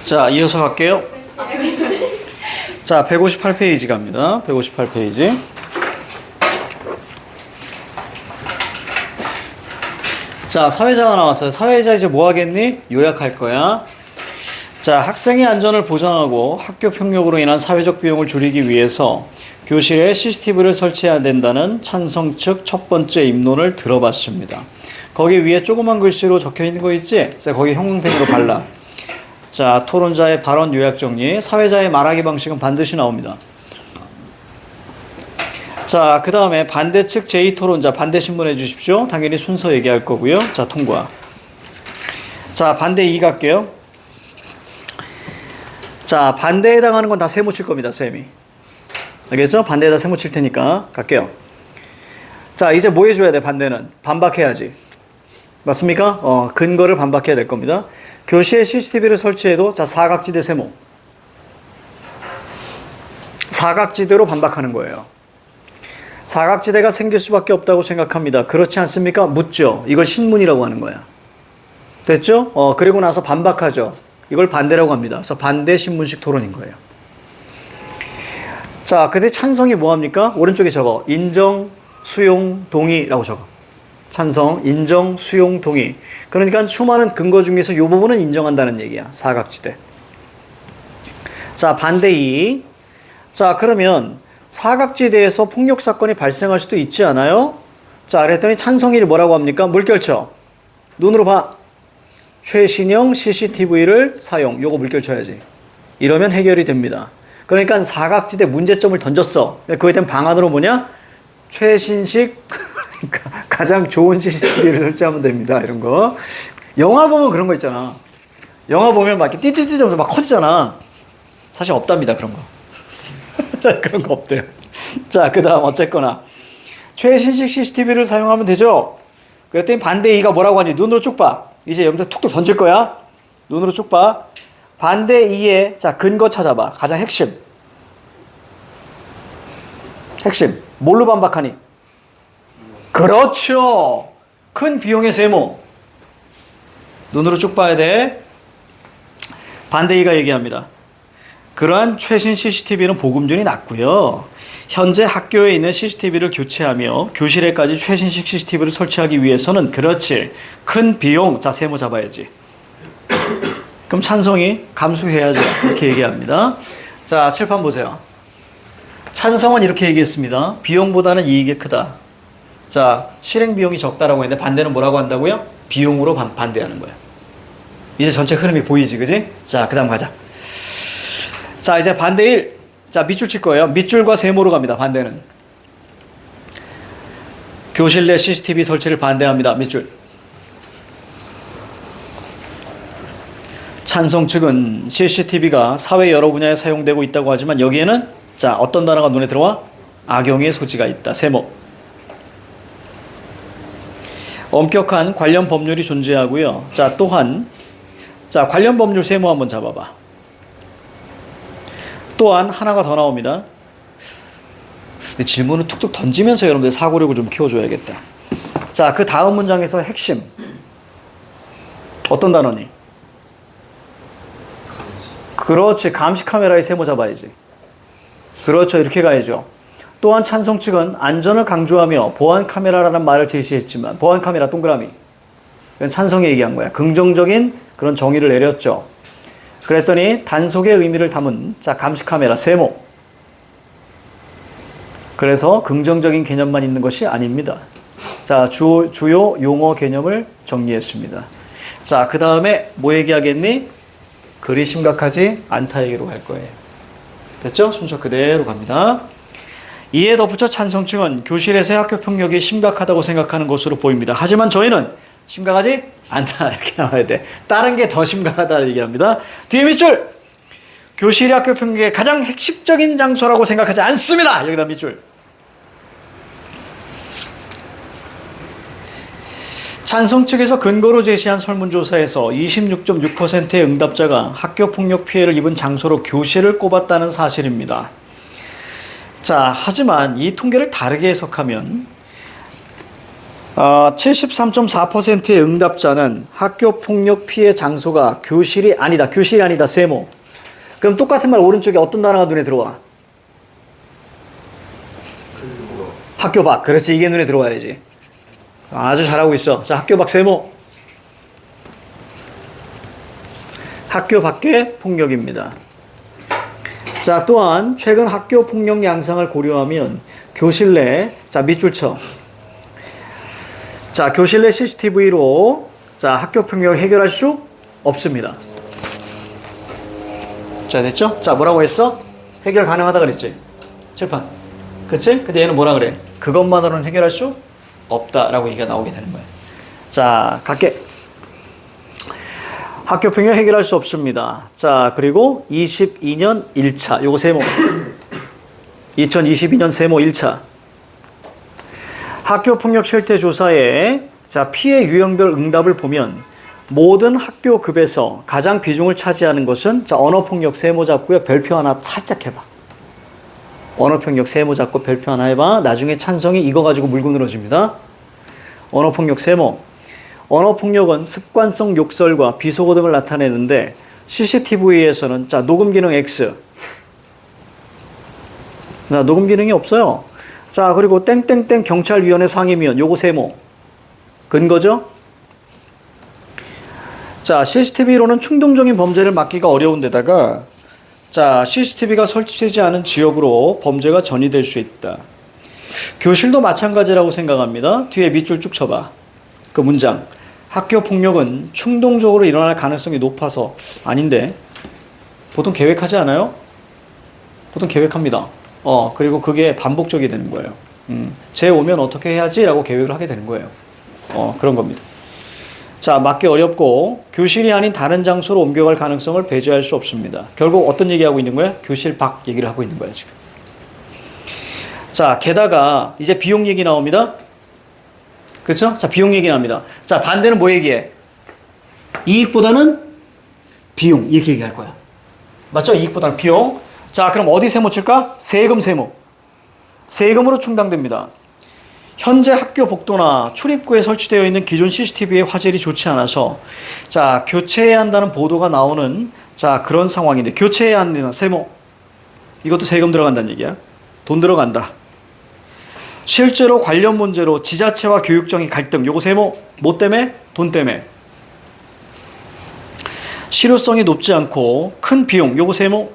자, 이어서 갈게요. 자, 158페이지 갑니다. 158페이지. 자, 사회자가 나왔어요. 사회자 이제 뭐 하겠니? 요약할 거야. 자, 학생의 안전을 보장하고 학교 폭력으로 인한 사회적 비용을 줄이기 위해서 교실에 CCTV를 설치해야 된다는 찬성 측 첫 번째 입론을 들어봤습니다. 거기 위에 조그만 글씨로 적혀 있는 거 있지? 자, 거기 형광펜으로 발라. 자, 토론자의 발언 요약 정리. 사회자의 말하기 방식은 반드시 나옵니다. 자, 그 다음에 반대측 제2토론자 반대 신문해 주십시오. 당연히 순서 얘기할 거고요. 자, 통과. 자, 반대 2 갈게요. 자, 반대에 해당하는 건 다 세모 칠 겁니다. 쌤이. 알겠죠? 반대에다 세모 칠 테니까 갈게요. 자, 이제 뭐 해줘야 돼? 반대는 반박해야지. 맞습니까? 근거를 반박해야 될 겁니다. 교실에 CCTV를 설치해도 자, 사각지대 세모. 사각지대로 반박하는 거예요. 사각지대가 생길 수밖에 없다고 생각합니다. 그렇지 않습니까? 묻죠. 이걸 신문이라고 하는 거야. 됐죠? 그리고 나서 반박하죠. 이걸 반대라고 합니다. 그래서 반대 신문식 토론인 거예요. 자, 근데 찬성이 뭐합니까? 오른쪽에 적어. 인정, 수용, 동의라고 적어. 찬성, 인정, 수용, 동의. 그러니까 수많은 근거 중에서 이 부분은 인정한다는 얘기야. 사각지대. 자, 반대 2. 자, 그러면 사각지대에서 폭력사건이 발생할 수도 있지 않아요? 자, 그랬더니 찬성이 뭐라고 합니까? 물결쳐. 눈으로 봐. 최신형 CCTV를 사용. 요거 물결쳐야지. 이러면 해결이 됩니다. 그러니까 사각지대 문제점을 던졌어. 그에 대한 방안으로 뭐냐? 최신식 가장 좋은 CCTV를 설치하면 됩니다. 이런 거. 영화 보면 그런 거 있잖아. 영화 보면 막 이렇게 띠띠띠 하면서 막 커지잖아. 사실 없답니다. 그런 거. 그런 거 없대요. 자, 그 다음 어쨌거나 최신식 CCTV를 사용하면 되죠. 그랬더니 반대 2가 뭐라고 하니? 눈으로 쭉 봐. 이제 여러분들 툭툭 던질 거야. 눈으로 쭉 봐. 반대 2에 자, 근거 찾아봐. 가장 핵심. 핵심. 뭘로 반박하니? 그렇죠. 큰 비용의 세모. 눈으로 쭉 봐야 돼. 반대 2가 얘기합니다. 그러한 최신 CCTV는 보급률이 낮고요. 현재 학교에 있는 CCTV를 교체하며 교실에까지 최신식 CCTV를 설치하기 위해서는 그렇지. 큰 비용. 자, 세모 잡아야지. 그럼 찬성이 감수해야죠. 이렇게 얘기합니다. 자, 칠판 보세요. 찬성은 이렇게 얘기했습니다. 비용보다는 이익이 크다. 자, 실행 비용이 적다라고 했는데 반대는 뭐라고 한다고요? 비용으로 반대하는 거야. 이제 전체 흐름이 보이지, 그지? 자, 그 다음 가자. 자, 이제 반대 1. 자, 밑줄 칠 거예요. 밑줄과 세모로 갑니다. 반대는. 교실 내 CCTV 설치를 반대합니다. 밑줄. 찬성 측은 CCTV가 사회 여러 분야에 사용되고 있다고 하지만 여기에는 자, 어떤 단어가 눈에 들어와? 악용의 소지가 있다. 세모. 엄격한 관련 법률이 존재하고요. 자, 또한 자, 관련 법률 세모 한번 잡아봐. 또한 하나가 더 나옵니다. 질문을 툭툭 던지면서 여러분들 사고력을 좀 키워줘야겠다. 자, 그 다음 문장에서 핵심. 어떤 단어니? 그렇지. 감시 카메라의 세모 잡아야지. 그렇죠. 이렇게 가야죠. 또한 찬성 측은 안전을 강조하며 보안 카메라라는 말을 제시했지만 보안 카메라 동그라미. 이건 찬성이 얘기한 거야. 긍정적인 그런 정의를 내렸죠. 그랬더니 단속의 의미를 담은 자, 감시 카메라 세모. 그래서 긍정적인 개념만 있는 것이 아닙니다. 자, 주요 용어 개념을 정리했습니다. 자, 그 다음에 뭐 얘기하겠니? 그리 심각하지 않다 얘기로 갈 거예요. 됐죠? 순서 그대로 갑니다. 이에 덧붙여 찬성층은 교실에서의 학교 폭력이 심각하다고 생각하는 것으로 보입니다. 하지만 저희는 심각하지 않다 이렇게 나와야 돼. 다른 게 더 심각하다 얘기합니다. 뒤에 밑줄. 교실이 학교 폭력의 가장 핵심적인 장소라고 생각하지 않습니다. 여기다 밑줄. 찬성 측에서 근거로 제시한 설문조사에서 26.6%의 응답자가 학교 폭력 피해를 입은 장소로 교실을 꼽았다는 사실입니다. 자, 하지만 이 통계를 다르게 해석하면 73.4%의 응답자는 학교 폭력 피해 장소가 교실이 아니다. 교실이 아니다. 세모. 그럼 똑같은 말 오른쪽에 어떤 단어가 눈에 들어와? 학교 밖. 그렇지. 이게 눈에 들어와야지. 아주 잘하고 있어. 자, 학교 밖 세모. 학교 밖의 폭력입니다. 자, 또한 최근 학교 폭력 양상을 고려하면 교실 내, 자, 밑줄 쳐. 자, 교실 내 CCTV로 자, 학교 폭력 해결할 수 없습니다. 자, 됐죠? 자, 뭐라고 했어? 해결 가능하다 그랬지? 칠판. 그치? 근데 얘는 뭐라 그래? 그것만으로는 해결할 수 없다라고 얘기가 나오게 되는 거예요. 자, 갈게. 학교 폭력 해결할 수 없습니다. 자, 그리고 22년 1차. 요거 세모. 2022년 세모 1차. 학교 폭력 실태 조사에 자, 피해 유형별 응답을 보면 모든 학교 급에서 가장 비중을 차지하는 것은 자, 언어 폭력 세모 잡고요. 별표 하나 살짝 해봐. 언어 폭력 세모 잡고 별표 하나 해봐. 나중에 찬성이 이거 가지고 물고 늘어집니다. 언어 폭력 세모. 언어 폭력은 습관성 욕설과 비속어 등을 나타내는데 CCTV에서는 자, 녹음 기능 X. 자, 녹음 기능이 없어요. 자, 그리고 땡땡땡 경찰위원회 상임위원 요거 세모. 근거죠? 자, CCTV로는 충동적인 범죄를 막기가 어려운 데다가 자, CCTV가 설치되지 않은 지역으로 범죄가 전이될 수 있다. 교실도 마찬가지라고 생각합니다. 뒤에 밑줄 쭉 쳐봐. 그 문장. 학교 폭력은 충동적으로 일어날 가능성이 높아서 아닌데 보통 계획하지 않아요? 보통 계획합니다. 그리고 그게 반복적이 되는 거예요. 쟤 오면 어떻게 해야지? 라고 계획을 하게 되는 거예요. 그런 겁니다. 자, 막기 어렵고 교실이 아닌 다른 장소로 옮겨갈 가능성을 배제할 수 없습니다. 결국 어떤 얘기하고 있는 거야? 교실 밖 얘기를 하고 있는 거야, 지금. 자, 게다가 이제 비용 얘기 나옵니다. 그렇죠? 자, 비용 얘기 나옵니다. 자, 반대는 뭐 얘기해? 이익보다는 비용 이렇게 얘기할 거야. 맞죠? 이익보다는 비용. 자, 그럼 어디 세모 칠까? 세금 세모. 세금으로 충당됩니다. 현재 학교 복도나 출입구에 설치되어 있는 기존 CCTV의 화질이 좋지 않아서 자, 교체해야 한다는 보도가 나오는 자, 그런 상황인데 교체해야 한다는 세모. 이것도 세금 들어간다는 얘기야. 돈 들어간다. 실제로 관련 문제로 지자체와 교육청의 갈등 요거 세모. 뭐 때문에? 돈 때문에. 실효성이 높지 않고 큰 비용 요거 세모.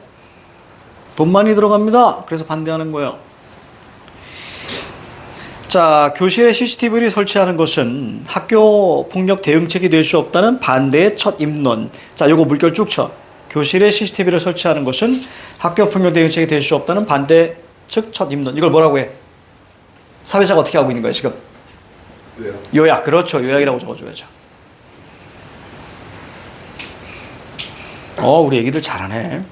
돈 많이 들어갑니다. 그래서 반대하는 거예요. 자, 교실에 CCTV를 설치하는 것은 학교 폭력 대응책이 될 수 없다는 반대의 첫 입론. 자, 요거 물결 쭉 쳐. 교실에 CCTV를 설치하는 것은 학교 폭력 대응책이 될 수 없다는 반대 측 첫 입론. 이걸 뭐라고 해? 사회자가 어떻게 하고 있는 거야, 지금? 요약. 그렇죠. 요약이라고 적어줘야죠. 우리 애기들 잘하네.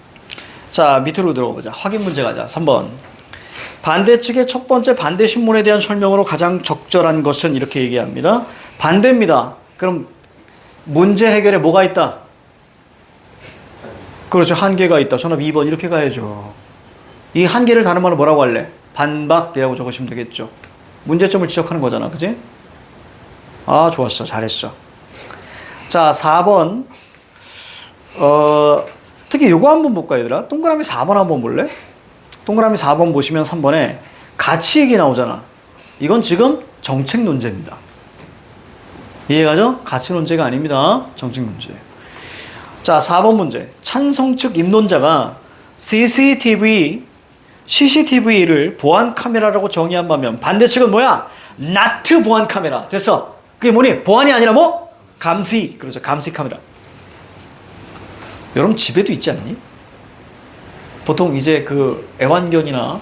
자, 밑으로 들어보자. 확인 문제 가자. 3번. 반대 측의 첫 번째 반대 신문에 대한 설명으로 가장 적절한 것은 이렇게 얘기합니다. 반대입니다. 그럼 문제 해결에 뭐가 있다? 그렇죠. 한계가 있다. 정답 2번 이렇게 가야죠. 이 한계를 다른 말로 뭐라고 할래? 반박이라고 적으시면 되겠죠. 문제점을 지적하는 거잖아. 그지? 아, 좋았어. 잘했어. 자, 4번. 특히 요거 한번 볼까, 얘들아? 동그라미 4번 한번 볼래? 동그라미 4번 보시면 3번에 가치 얘기 나오잖아. 이건 지금 정책 논제입니다. 이해가죠? 가치 논제가 아닙니다. 정책 논제. 자, 4번 문제. 찬성 측 입론자가 CCTV를 보안 카메라라고 정의한 반면 반대 측은 뭐야? not 보안 카메라. 됐어. 그게 뭐니? 보안이 아니라 뭐? 감시. 그렇죠. 감시 카메라. 여러분 집에도 있지 않니? 보통 이제 그 애완견이나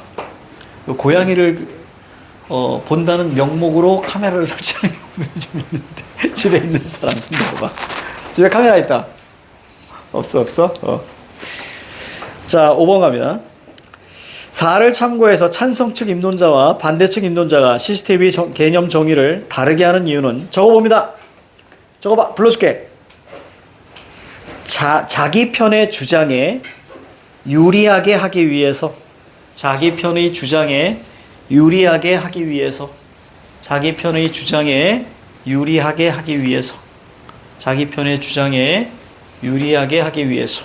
그 고양이를 본다는 명목으로 카메라를 설치하는 경우들이 좀 있는데 집에 있는 사람 손 들어봐. 집에 카메라 있다. 없어. 자, 5번 갑니다. 4를 참고해서 찬성 측 입론자와 반대 측 입론자가 CCTV 개념 정의를 다르게 하는 이유는 적어봅니다. 적어봐. 불러줄게. 자기 편의 주장에 유리하게 하기 위해서. 자기 편의 주장에 유리하게 하기 위해서. 자기 편의 주장에 유리하게 하기 위해서. 자기 편의 주장에 유리하게 하기 위해서.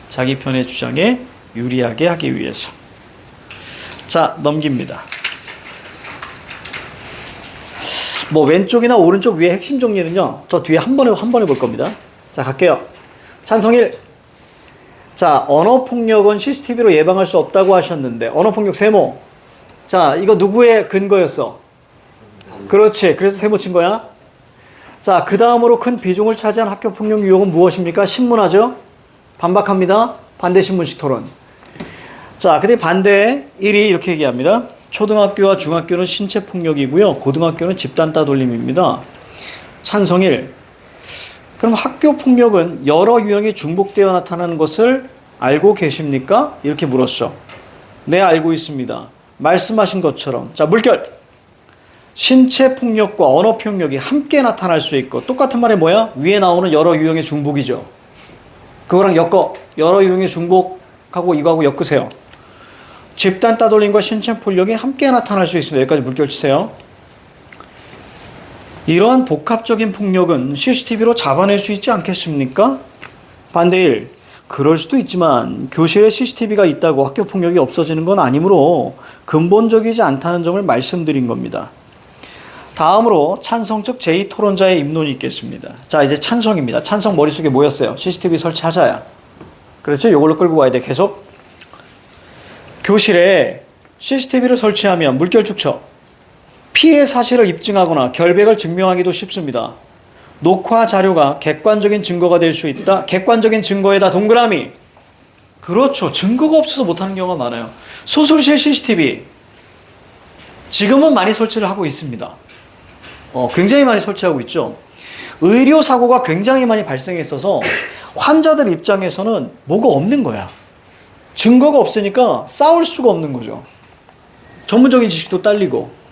자기 편의 주장에 유리하게 하기 위해서. 자, 넘깁니다. 뭐 왼쪽이나 오른쪽 위에 핵심 정리는요, 저 뒤에 한 번에 볼 겁니다. 자, 갈게요. 찬성 1. 자, 언어폭력은 CCTV로 예방할 수 없다고 하셨는데, 언어폭력 세모. 자, 이거 누구의 근거였어? 그렇지. 그래서 세모 친 거야. 자, 그 다음으로 큰 비중을 차지한 학교폭력 유형은 무엇입니까? 신문하죠? 반박합니다. 반대 신문식 토론. 자, 근데 반대 1위 이렇게 얘기합니다. 초등학교와 중학교는 신체폭력이고요. 고등학교는 집단 따돌림입니다. 찬성 1. 그럼 학교폭력은 여러 유형이 중복되어 나타나는 것을 알고 계십니까? 이렇게 물었어. 네, 알고 있습니다. 말씀하신 것처럼. 자, 물결. 신체폭력과 언어폭력이 함께 나타날 수 있고, 똑같은 말이 뭐야? 위에 나오는 여러 유형의 중복이죠. 그거랑 엮어. 여러 유형의 중복하고 이거하고 엮으세요. 집단 따돌림과 신체폭력이 함께 나타날 수 있습니다. 여기까지 물결 치세요. 이러한 복합적인 폭력은 CCTV로 잡아낼 수 있지 않겠습니까? 반대 1. 그럴 수도 있지만 교실에 CCTV가 있다고 학교 폭력이 없어지는 건 아니므로 근본적이지 않다는 점을 말씀드린 겁니다. 다음으로 찬성 측 제2토론자의 입론이 있겠습니다. 자, 이제 찬성입니다. 찬성 머릿속에 뭐였어요? CCTV 설치하자야. 그렇죠? 이걸로 끌고 가야 돼. 계속. 교실에 CCTV를 설치하면 물결 축쳐. 피해 사실을 입증하거나 결백을 증명하기도 쉽습니다. 녹화 자료가 객관적인 증거가 될 수 있다. 객관적인 증거에다 동그라미. 그렇죠. 증거가 없어서 못하는 경우가 많아요. 수술실 CCTV. 지금은 많이 설치를 하고 있습니다. 굉장히 많이 설치하고 있죠. 의료사고가 굉장히 많이 발생했어서 환자들 입장에서는 뭐가 없는 거야. 증거가 없으니까 싸울 수가 없는 거죠. 전문적인 지식도 딸리고.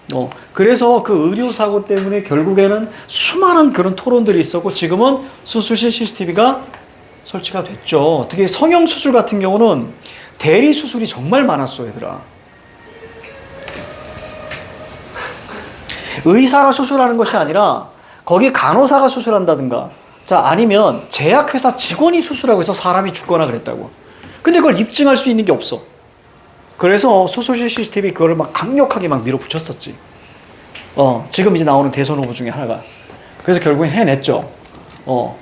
그래서 그 의료사고 때문에 결국에는 수많은 그런 토론들이 있었고, 지금은 수술실 CCTV가 설치가 됐죠. 특히 성형수술 같은 경우는 대리수술이 정말 많았어, 얘들아. 의사가 수술하는 것이 아니라 거기 간호사가 수술한다든가, 자, 아니면 제약회사 직원이 수술하고 해서 사람이 죽거나 그랬다고. 근데 그걸 입증할 수 있는 게 없어. 그래서 수술실 CCTV 그거를 막 강력하게 막 밀어붙였었지. 지금 이제 나오는 대선 후보 중에 하나가. 그래서 결국엔 해냈죠.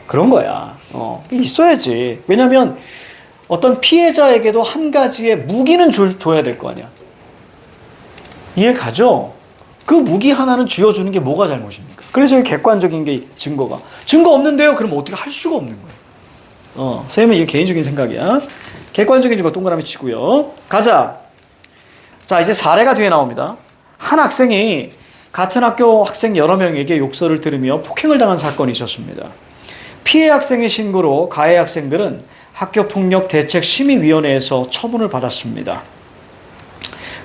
그런 거야. 있어야지. 왜냐면 어떤 피해자에게도 한 가지의 무기는 줘야 될 거 아니야. 이해 가죠? 그 무기 하나는 쥐어주는 게 뭐가 잘못입니까? 그래서 이 객관적인 게 증거 없는데요? 그럼 어떻게 할 수가 없는 거예요. 선생님은 이게 개인적인 생각이야. 객관적인 증거 동그라미 치고요. 가자. 자, 이제 사례가 뒤에 나옵니다. 한 학생이 같은 학교 학생 여러 명에게 욕설을 들으며 폭행을 당한 사건이 있었습니다. 피해 학생의 신고로 가해 학생들은 학교폭력대책심의위원회에서 처분을 받았습니다.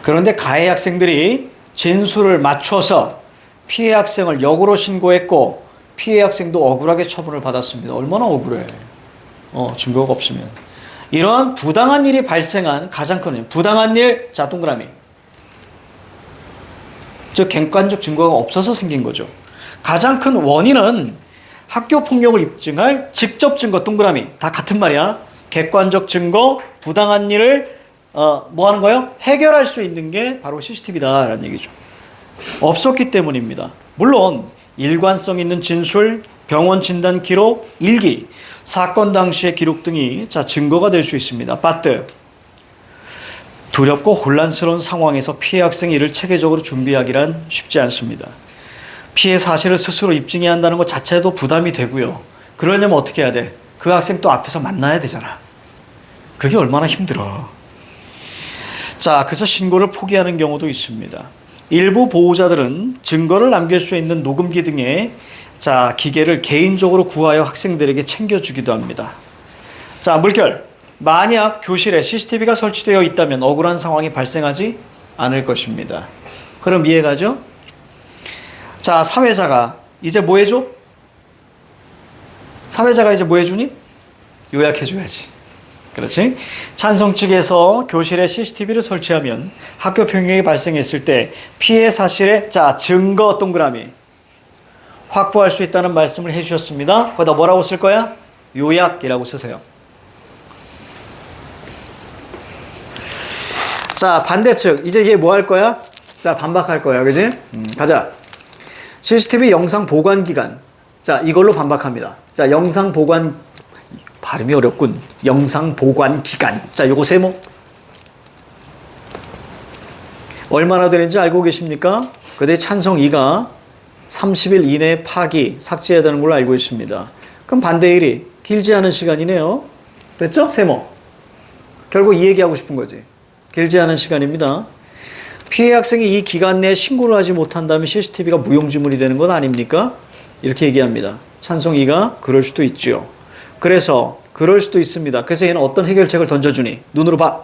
그런데 가해 학생들이 진술을 맞춰서 피해 학생을 역으로 신고했고, 피해 학생도 억울하게 처분을 받았습니다. 얼마나 억울해. 증거가 없으면. 이러한 부당한 일이 발생한 가장 큰 원인, 부당한 일, 자, 동그라미. 즉 객관적 증거가 없어서 생긴 거죠. 가장 큰 원인은 학교 폭력을 입증할 직접 증거, 동그라미. 다 같은 말이야. 객관적 증거, 부당한 일을 뭐 하는 거예요? 해결할 수 있는 게 바로 CCTV다라는 얘기죠. 없었기 때문입니다. 물론 일관성 있는 진술, 병원 진단 기록, 일기, 사건 당시의 기록 등이 증거가 될 수 있습니다. 바트. 두렵고 혼란스러운 상황에서 피해 학생이 이를 체계적으로 준비하기란 쉽지 않습니다. 피해 사실을 스스로 입증해야 한다는 것 자체도 부담이 되고요. 그러려면 어떻게 해야 돼? 그 학생 또 앞에서 만나야 되잖아. 그게 얼마나 힘들어. 자, 그래서 신고를 포기하는 경우도 있습니다. 일부 보호자들은 증거를 남길 수 있는 녹음기 등의 기계를 개인적으로 구하여 학생들에게 챙겨주기도 합니다. 자, 물결. 만약 교실에 CCTV가 설치되어 있다면 억울한 상황이 발생하지 않을 것입니다. 그럼 이해가죠? 자, 사회자가 이제 뭐 해줘? 사회자가 이제 뭐 해주니? 요약해줘야지. 그렇지? 찬성 측에서 교실에 CCTV를 설치하면 학교 폭력이 발생했을 때 피해 사실의 자 증거 동그라미 확보할 수 있다는 말씀을 해주셨습니다. 거기다 뭐라고 쓸 거야? 요약이라고 쓰세요. 자, 반대측. 이제 얘 뭐 할 거야? 자, 반박할 거야. 그지? 가자. CCTV 영상 보관 기간. 자, 이걸로 반박합니다. 자, 영상 보관, 발음이 어렵군. 영상 보관 기간. 자, 요거 세모. 얼마나 되는지 알고 계십니까? 그때 찬성 2가 30일 이내에 파기, 삭제해야 되는 걸로 알고 있습니다. 그럼 반대 1이 길지 않은 시간이네요. 됐죠? 세모. 결국 이 얘기하고 싶은 거지. 길지 않은 시간입니다. 피해 학생이 이 기간 내에 신고를 하지 못한다면 CCTV가 무용지물이 되는 건 아닙니까? 이렇게 얘기합니다. 찬성 2가 그럴 수도 있죠. 그래서 그럴 수도 있습니다. 그래서 얘는 어떤 해결책을 던져주니? 눈으로 봐.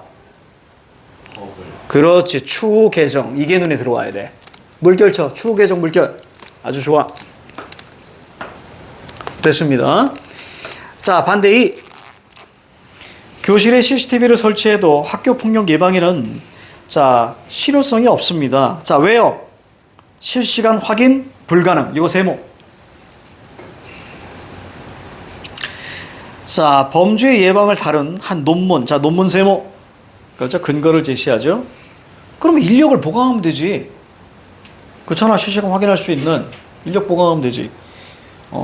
그렇지. 추후 개정. 이게 눈에 들어와야 돼. 물결 쳐. 추후 개정 물결. 아주 좋아. 됐습니다. 자, 반대 2. 교실에 CCTV를 설치해도 학교 폭력 예방에는 자, 실효성이 없습니다. 자, 왜요? 실시간 확인 불가능. 이거 세모. 자, 범죄 예방을 다룬 한 논문. 자, 논문 세모. 그렇죠? 근거를 제시하죠. 그러면 인력을 보강하면 되지. 그렇잖아. 실시간 확인할 수 있는 인력 보강하면 되지.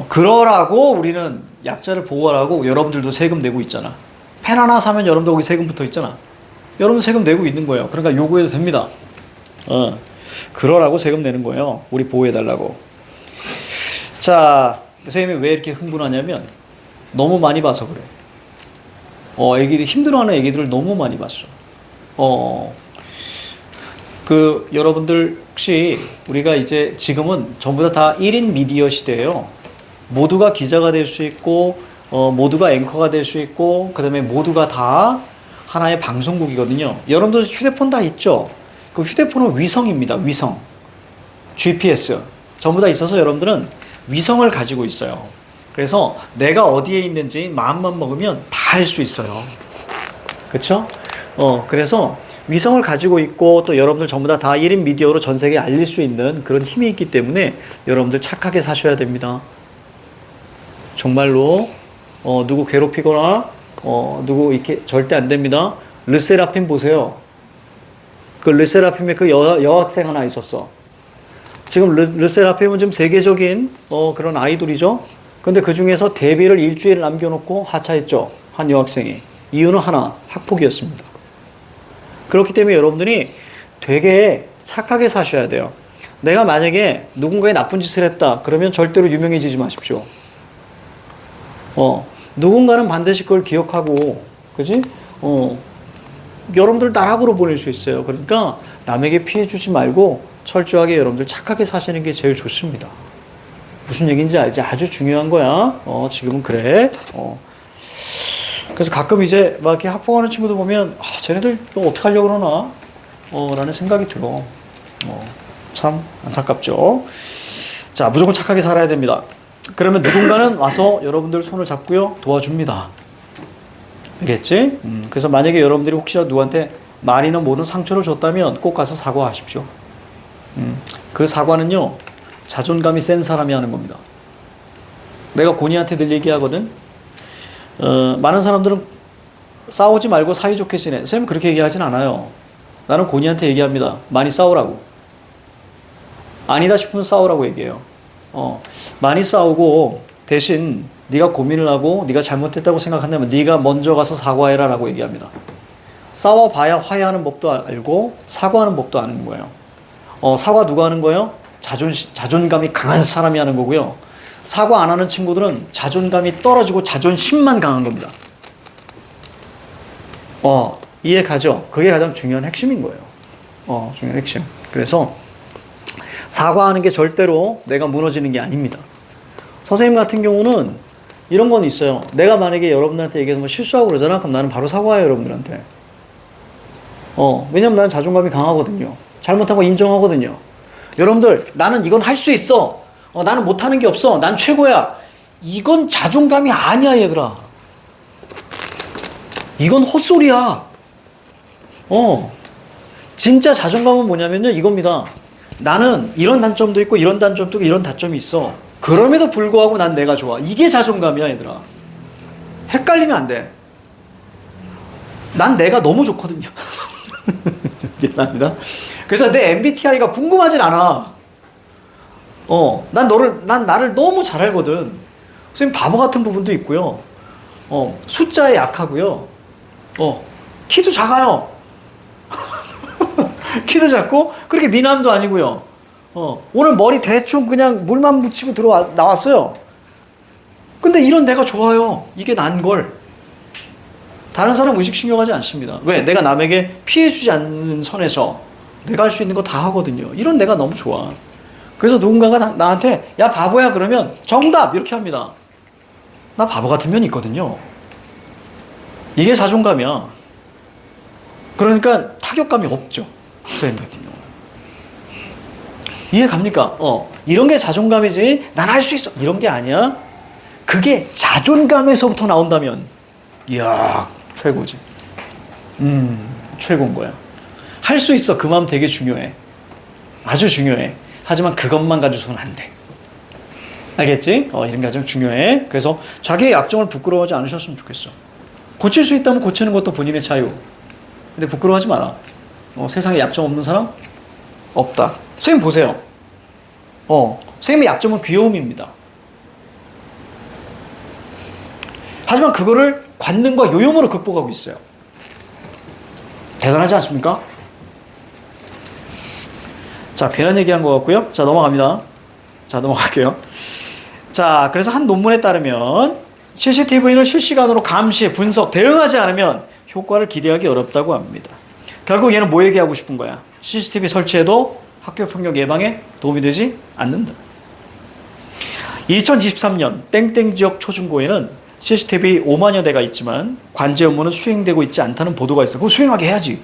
그러라고 우리는 약자를 보호하라고 여러분들도 세금 내고 있잖아. 펜 하나 사면 여러분들 거기 세금 붙어 있잖아. 여러분 세금 내고 있는 거예요. 그러니까 요구해도 됩니다. 그러라고 세금 내는 거예요. 우리 보호해달라고. 자, 선생님이 왜 이렇게 흥분하냐면 너무 많이 봐서 그래. 애기들이 힘들어하는 애기들을 너무 많이 봤어. 여러분들 혹시 우리가 이제 지금은 전부 다 1인 미디어 시대예요. 모두가 기자가 될 수 있고 모두가 앵커가 될 수 있고 그 다음에 모두가 다 하나의 방송국이거든요. 여러분들 휴대폰 다 있죠? 그 휴대폰은 위성입니다. 위성. GPS. 전부 다 있어서 여러분들은 위성을 가지고 있어요. 그래서 내가 어디에 있는지 마음만 먹으면 다 알 수 있어요. 그쵸? 그래서 위성을 가지고 있고 또 여러분들 전부 다 1인 미디어로 전 세계에 알릴 수 있는 그런 힘이 있기 때문에 여러분들 착하게 사셔야 됩니다. 정말로 누구 괴롭히거나 누구 이렇게 절대 안 됩니다. 르세라핌 보세요. 그 르세라핌에 그 여학생 하나 있었어. 지금 르세라핌은 좀 세계적인 그런 아이돌이죠. 근데 그 중에서 데뷔를 일주일 남겨놓고 하차했죠. 한 여학생이. 이유는 하나, 학폭이었습니다. 그렇기 때문에 여러분들이 되게 착하게 사셔야 돼요. 내가 만약에 누군가의 나쁜 짓을 했다. 그러면 절대로 유명해지지 마십시오. 누군가는 반드시 그걸 기억하고, 그지? 여러분들 나락으로 보낼 수 있어요. 그러니까 남에게 피해 주지 말고 철저하게 여러분들 착하게 사시는 게 제일 좋습니다. 무슨 얘기인지 알지? 아주 중요한 거야. 지금은 그래. 그래서 가끔 이제 막 이렇게 학폭하는 친구들 보면, 쟤네들 또 어떻게 하려고 그러나? 라는 생각이 들어. 참 안타깝죠. 자, 무조건 착하게 살아야 됩니다. 그러면 누군가는 와서 여러분들 손을 잡고요, 도와줍니다. 알겠지? 그래서 만약에 여러분들이 혹시라도 누구한테 말이나 모든 상처를 줬다면 꼭 가서 사과하십시오. 그 사과는요, 자존감이 센 사람이 하는 겁니다. 내가 고니한테 늘 얘기하거든. 많은 사람들은 싸우지 말고 사이좋게 지내. 선생님 그렇게 얘기하진 않아요. 나는 고니한테 얘기합니다. 많이 싸우라고. 아니다 싶으면 싸우라고 얘기해요. 많이 싸우고 대신 네가 고민을 하고 네가 잘못했다고 생각한다면 네가 먼저 가서 사과해라 라고 얘기합니다. 싸워봐야 화해하는 법도 알고 사과하는 법도 아는 거예요. 사과 누가 하는 거예요? 자존감이 강한 사람이 하는 거고요. 사과 안 하는 친구들은 자존감이 떨어지고 자존심만 강한 겁니다. 이해 가죠? 그게 가장 중요한 핵심인 거예요. 중요한 핵심. 그래서 사과하는 게 절대로 내가 무너지는 게 아닙니다. 선생님 같은 경우는 이런 건 있어요. 내가 만약에 여러분들한테 얘기해서 뭐 실수하고 그러잖아. 그럼 나는 바로 사과해요, 여러분들한테. 왜냐면 나는 자존감이 강하거든요. 잘못한 거 인정하거든요. 여러분들, 나는 이건 할 수 있어. 나는 못하는 게 없어. 난 최고야. 이건 자존감이 아니야, 얘들아. 이건 헛소리야. 진짜 자존감은 뭐냐면요, 이겁니다. 나는 이런 단점도 있고 이런 단점도 있고 이런 단점이 있어. 그럼에도 불구하고 난 내가 좋아. 이게 자존감이야, 얘들아. 헷갈리면 안 돼. 난 내가 너무 좋거든요. 미안합니다. 그래서 내 MBTI가 궁금하진 않아. 난 나를 너무 잘 알거든. 선생님 바보 같은 부분도 있고요. 숫자에 약하고요. 키도 작아요. 키도 작고, 그렇게 미남도 아니고요. 오늘 머리 대충 그냥 물만 묻히고 나왔어요. 근데 이런 내가 좋아요. 이게 난 걸. 다른 사람 의식신경하지 않습니다. 왜? 내가 남에게 피해주지 않는 선에서 내가 할 수 있는 거 다 하거든요. 이런 내가 너무 좋아. 그래서 누군가가 나한테 야 바보야 그러면 정답 이렇게 합니다. 나 바보 같은 면이 있거든요. 이게 자존감이야. 그러니까 타격감이 없죠. 선생님 같은 경우. 이해 갑니까? 이런 게 자존감이지 난 할 수 있어 이런 게 아니야. 그게 자존감에서부터 나온다면 이야 최고지. 최고인 거야. 할 수 있어. 그 마음 되게 중요해. 아주 중요해. 하지만 그것만 가지고서는 안 돼. 알겠지? 이런 게 아주 중요해. 그래서 자기의 약점을 부끄러워하지 않으셨으면 좋겠어. 고칠 수 있다면 고치는 것도 본인의 자유. 근데 부끄러워하지 마라. 세상에 약점 없는 사람? 없다. 선생님 보세요. 선생님의 약점은 귀여움입니다. 하지만 그거를 관능과 요염으로 극복하고 있어요. 대단하지 않습니까? 자, 괜한 얘기한 것 같고요. 자, 넘어갑니다. 자, 넘어갈게요. 자, 그래서 한 논문에 따르면 CCTV를 실시간으로 감시, 분석, 대응하지 않으면 효과를 기대하기 어렵다고 합니다. 결국 얘는 뭐 얘기하고 싶은 거야? CCTV 설치해도 학교폭력 예방에 도움이 되지 않는다. 2023년 땡땡 지역 초중고에는 CCTV 5만여 대가 있지만 관제 업무는 수행되고 있지 않다는 보도가 있어. 그거 수행하게 해야지.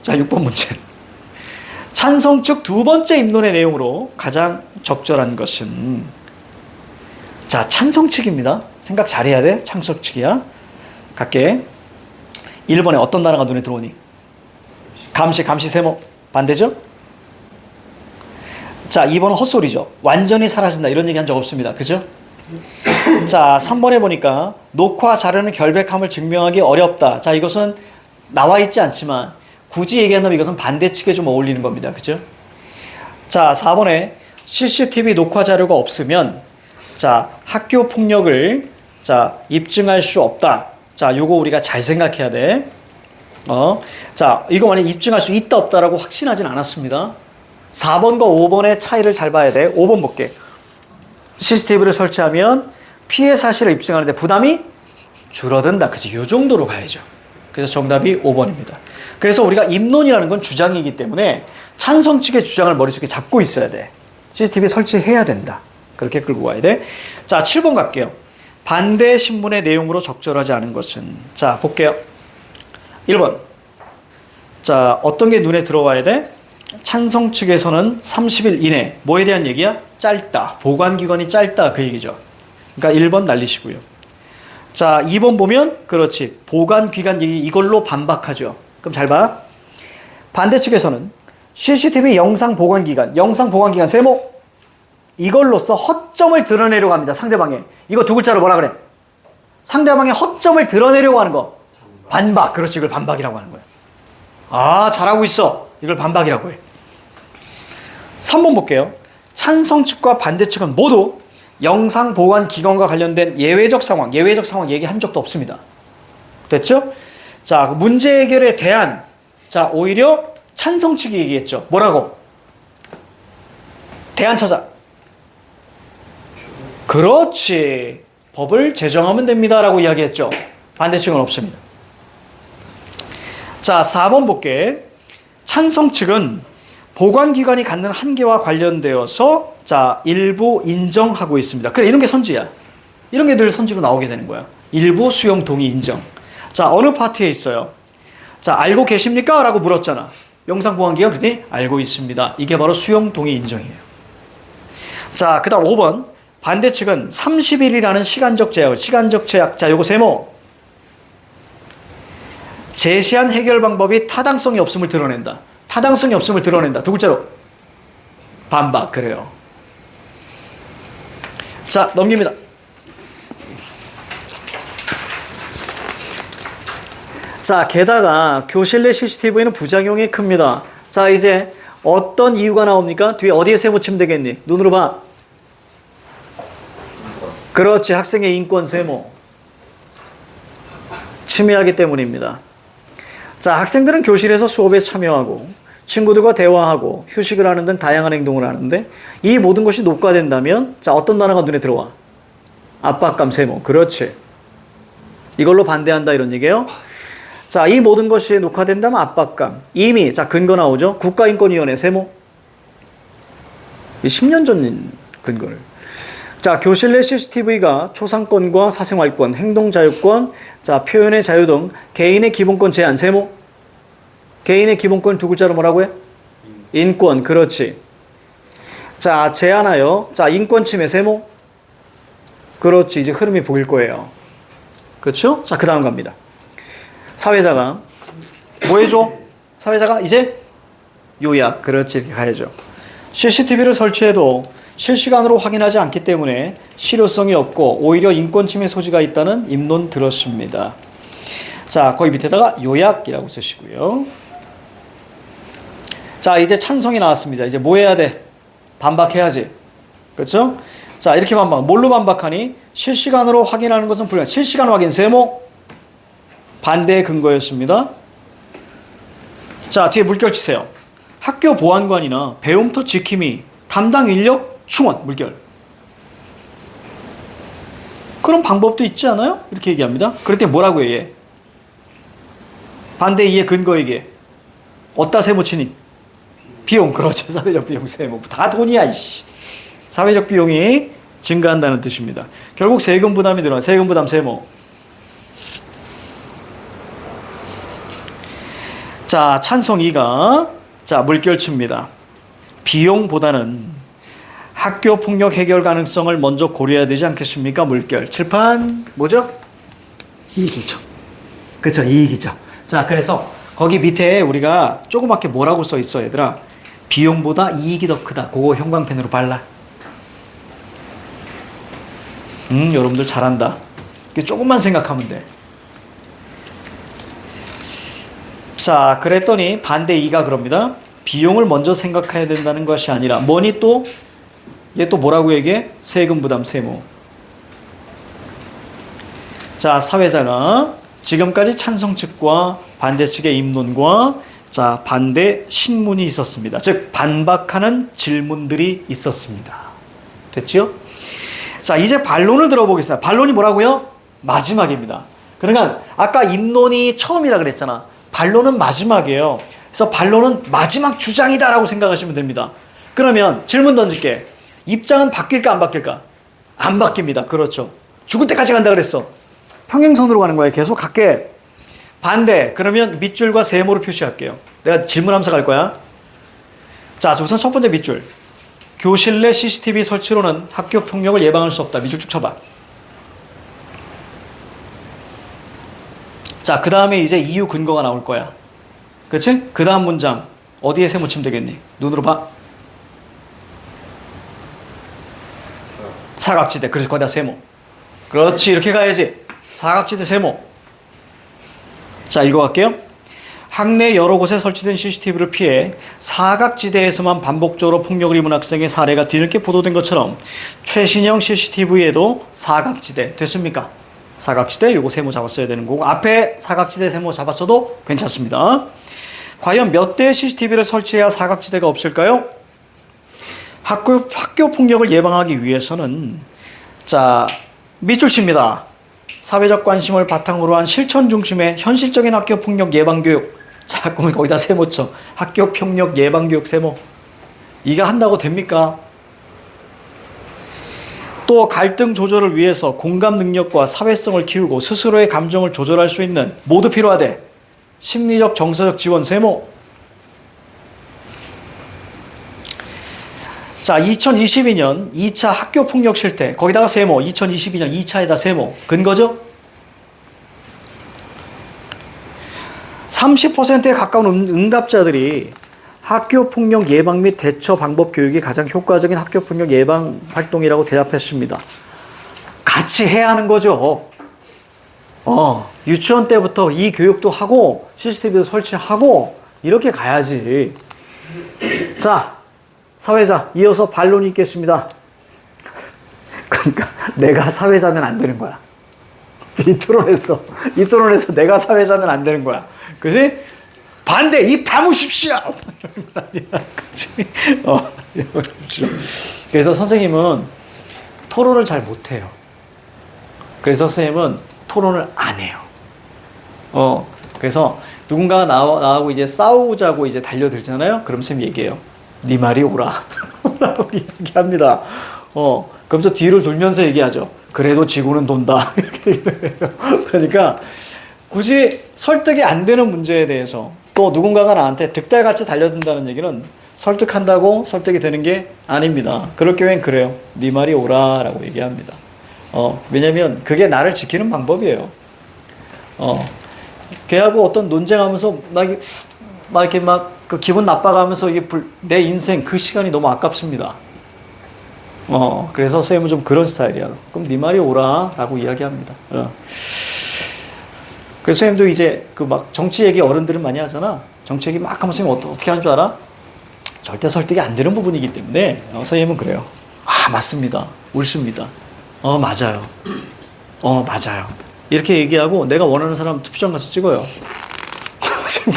자, 6번 문제. 찬성 측 두 번째 입론의 내용으로 가장 적절한 것은, 자, 찬성 측입니다. 생각 잘해야 돼. 찬성 측이야. 갈게. 1번에 어떤 나라가 눈에 들어오니? 감시 세모. 반대죠? 자, 2번은 헛소리죠. 완전히 사라진다. 이런 얘기 한 적 없습니다. 그죠? 자, 3번에 보니까 녹화 자료는 결백함을 증명하기 어렵다. 자, 이것은 나와 있지 않지만 굳이 얘기한다면 이것은 반대측에 좀 어울리는 겁니다. 그죠? 자, 4번에 CCTV 녹화 자료가 없으면 자, 학교 폭력을 자, 입증할 수 없다. 자, 요거 우리가 잘 생각해야 돼. 자, 이거 만약에 입증할 수 있다 없다라고 확신하진 않았습니다. 4번과 5번의 차이를 잘 봐야 돼. 5번 볼게. CCTV를 설치하면 피해 사실을 입증하는데 부담이 줄어든다. 그치? 요 정도로 가야죠. 그래서 정답이 5번입니다. 그래서 우리가 입론이라는 건 주장이기 때문에 찬성 측의 주장을 머릿속에 잡고 있어야 돼. CCTV 설치해야 된다. 그렇게 끌고 가야 돼. 자, 7번 갈게요. 반대 신문의 내용으로 적절하지 않은 것은. 자, 볼게요. 1번. 자, 어떤 게 눈에 들어와야 돼? 찬성 측에서는 30일 이내. 뭐에 대한 얘기야? 짧다. 보관기간이 짧다. 그 얘기죠. 그러니까 1번 날리시고요. 자, 2번 보면 그렇지. 보관기간 얘기 이걸로 반박하죠. 그럼 잘 봐. 반대 측에서는 CCTV 영상 보관기간 세모. 이걸로써 허점을 드러내려고 합니다. 상대방의. 이거 두 글자로 뭐라 그래? 상대방의 허점을 드러내려고 하는 거. 반박. 그렇지. 이걸 반박이라고 하는 거야. 아, 잘하고 있어. 이걸 반박이라고 해. 3번 볼게요. 찬성 측과 반대 측은 모두 영상 보관 기간과 관련된 예외적 상황 얘기한 적도 없습니다. 됐죠? 자, 문제 해결에 대한, 자, 오히려 찬성 측이 얘기했죠. 뭐라고? 대안 찾아. 그렇지. 법을 제정하면 됩니다. 라고 이야기했죠. 반대 측은 없습니다. 자, 4번 볼게. 찬성 측은 보관기관이 갖는 한계와 관련되어서 자, 일부 인정하고 있습니다. 그래, 이런 게 선지야. 이런 게 늘 선지로 나오게 되는 거야. 일부 수용 동의 인정. 자, 어느 파트에 있어요? 자, 알고 계십니까? 라고 물었잖아. 영상 보관기관 그랬더니 알고 있습니다. 이게 바로 수용 동의 인정이에요. 자, 그 다음 5번. 반대 측은 30일이라는 시간적 제약. 자, 요거 세모. 제시한 해결 방법이 타당성이 없음을 드러낸다. 타당성이 없음을 드러낸다. 두 글자로 반박. 그래요. 자, 넘깁니다. 자, 게다가 교실 내 CCTV는 부작용이 큽니다. 자, 이제 어떤 이유가 나옵니까? 뒤에 어디에 세모 치면 되겠니? 눈으로 봐. 그렇지. 학생의 인권 세모. 침해하기 때문입니다. 자, 학생들은 교실에서 수업에 참여하고 친구들과 대화하고 휴식을 하는 등 다양한 행동을 하는데 이 모든 것이 녹화된다면 자, 어떤 단어가 눈에 들어와? 압박감 세모. 그렇지. 이걸로 반대한다 이런 얘기예요. 자, 이 모든 것이 녹화된다면 압박감. 이미 자, 근거 나오죠. 국가인권위원회 세모. 10년 전 근거를. 자, 교실 내 CCTV가 초상권과 사생활권, 행동자유권, 자, 표현의 자유 등 개인의 기본권 제한 세모. 개인의 기본권 두 글자로 뭐라고 해? 인권. 그렇지. 자, 제한하여 자, 인권 침해 세모. 그렇지. 이제 흐름이 보일 거예요. 그렇죠? 자, 그 다음 갑니다. 사회자가 뭐 해줘? 사회자가 이제 요약. 그렇지. 이렇게 가야죠. CCTV를 설치해도 실시간으로 확인하지 않기 때문에 실효성이 없고 오히려 인권 침해 소지가 있다는 입론 들었습니다. 자, 거기 밑에다가 요약이라고 쓰시고요. 자, 이제 찬성이 나왔습니다. 이제 뭐 해야 돼? 반박해야지. 그렇죠? 자, 이렇게 반박. 뭘로 반박하니? 실시간으로 확인하는 것은 불가능. 실시간 확인 세모. 반대의 근거였습니다. 자, 뒤에 물결 치세요. 학교 보안관이나 배움터 지킴이 담당 인력 충원 물결. 그런 방법도 있지 않아요? 이렇게 얘기합니다. 그럴 때 뭐라고 얘기해? 반대 이해 근거 얘기해. 어디다 세모 치니? 비용. 그렇죠. 사회적 비용 세모. 다 돈이야 이씨. 사회적 비용이 증가한다는 뜻입니다. 결국 세금 부담이 늘어나. 세금 부담 세모. 자, 찬성 2가 자, 물결 칩니다. 비용보다는 학교 폭력 해결 가능성을 먼저 고려해야 되지 않겠습니까? 물결. 칠판 뭐죠? 이익이죠. 그렇죠. 이익이죠. 자, 그래서 거기 밑에 우리가 조그맣게 뭐라고 써 있어 얘들아. 비용보다 이익이 더 크다. 그거 형광펜으로 발라. 여러분들 잘한다. 조금만 생각하면 돼. 자, 그랬더니 반대 2가 그럽니다. 비용을 먼저 생각해야 된다는 것이 아니라 뭐니 또? 얘 또 뭐라고 얘기해? 세금 부담 세모. 자, 사회자가 지금까지 찬성 측과 반대 측의 입론과 자, 반대 신문이 있었습니다. 즉 반박하는 질문들이 있었습니다. 됐죠? 자, 이제 반론을 들어보겠습니다. 반론이 뭐라고요? 마지막입니다. 그러니까 아까 입론이 처음이라 그랬잖아. 반론은 마지막이에요. 그래서 반론은 마지막 주장이다라고 생각하시면 됩니다. 그러면 질문 던질게. 입장은 바뀔까 안 바뀔까? 안 바뀝니다. 그렇죠. 죽을 때까지 간다 그랬어. 평행선으로 가는 거예요. 계속 갈게. 반대. 그러면 밑줄과 세모를 표시할게요. 내가 질문하면서 갈 거야. 자, 우선 첫 번째 밑줄. 교실 내 CCTV 설치로는 학교 폭력을 예방할 수 없다. 밑줄 쭉 쳐봐. 자, 그 다음에 이제 이유 근거가 나올 거야. 그치? 그 다음 문장. 어디에 세모 치면 되겠니? 눈으로 봐. 사각지대. 그래서 거기다 세모. 그렇지. 이렇게 가야지. 사각지대 세모. 자, 읽어갈게요. 학내 여러 곳에 설치된 CCTV를 피해 사각지대에서만 반복적으로 폭력을 입은 학생의 사례가 뒤늦게 보도된 것처럼 최신형 CCTV에도 사각지대 됐습니까? 사각지대 요거 세모 잡았어야 되는 거고 앞에 사각지대 세모 잡았어도 괜찮습니다. 과연 몇 대의 CCTV를 설치해야 사각지대가 없을까요? 학교 폭력을 예방하기 위해서는 자, 밑줄 칩니다. 사회적 관심을 바탕으로 한 실천 중심의 현실적인 학교 폭력 예방 교육. 자, 그러면 거기다 세모 쳐. 학교 폭력 예방 교육 세모. 이거 한다고 됩니까? 또 갈등 조절을 위해서 공감 능력과 사회성을 키우고 스스로의 감정을 조절할 수 있는 모두 필요하대. 심리적 정서적 지원 세모. 자, 2022년 2차 학교 폭력 실태. 거기다가 세모. 2022년 2차에다 세모. 근거죠? 30%에 가까운 응답자들이 학교 폭력 예방 및 대처 방법 교육이 가장 효과적인 학교 폭력 예방 활동이라고 대답했습니다. 같이 해야 하는 거죠. 유치원 때부터 이 교육도 하고 CCTV도 설치하고 이렇게 가야지. 자, 사회자 이어서 반론이 있겠습니다. 그러니까 내가 사회자면 안 되는 거야. 이 토론에서 내가 사회자면 안 되는 거야. 그지? 반대, 입 다무십시오! 그래서 선생님은 토론을 잘 못해요. 그래서 선생님은 토론을 안 해요. 그래서 누군가가 나하고 이제 싸우자고 이제 달려들잖아요? 그럼 선생님 얘기해요. 네 말이 옳아. 라고 얘기합니다. 그럼 저 뒤를 돌면서 얘기하죠. 그래도 지구는 돈다. 이렇게 얘기해요. 그러니까 굳이 설득이 안 되는 문제에 대해서 또 누군가가 나한테 득달같이 달려든다는 얘기는 설득한다고 설득이 되는 게 아닙니다. 그럴 경우엔 그래요. 네 말이 옳아 라고 얘기합니다. 왜냐면 그게 나를 지키는 방법이에요. 걔하고 어떤 논쟁하면서 이렇게 그 기분 나빠가면서 이게 내 인생 그 시간이 너무 아깝습니다. 그래서 선생님은 좀 그런 스타일이야. 그럼 네 말이 옳아 라고 이야기합니다. 그래서 선생님도 이제 그 막 정치 얘기 어른들은 많이 하잖아. 정치 얘기 막 하면 선생님 어떻게 하는 줄 알아? 절대 설득이 안 되는 부분이기 때문에 선생님은 그래요. 맞습니다. 옳습니다. 맞아요. 맞아요. 이렇게 얘기하고 내가 원하는 사람 투표장 가서 찍어요.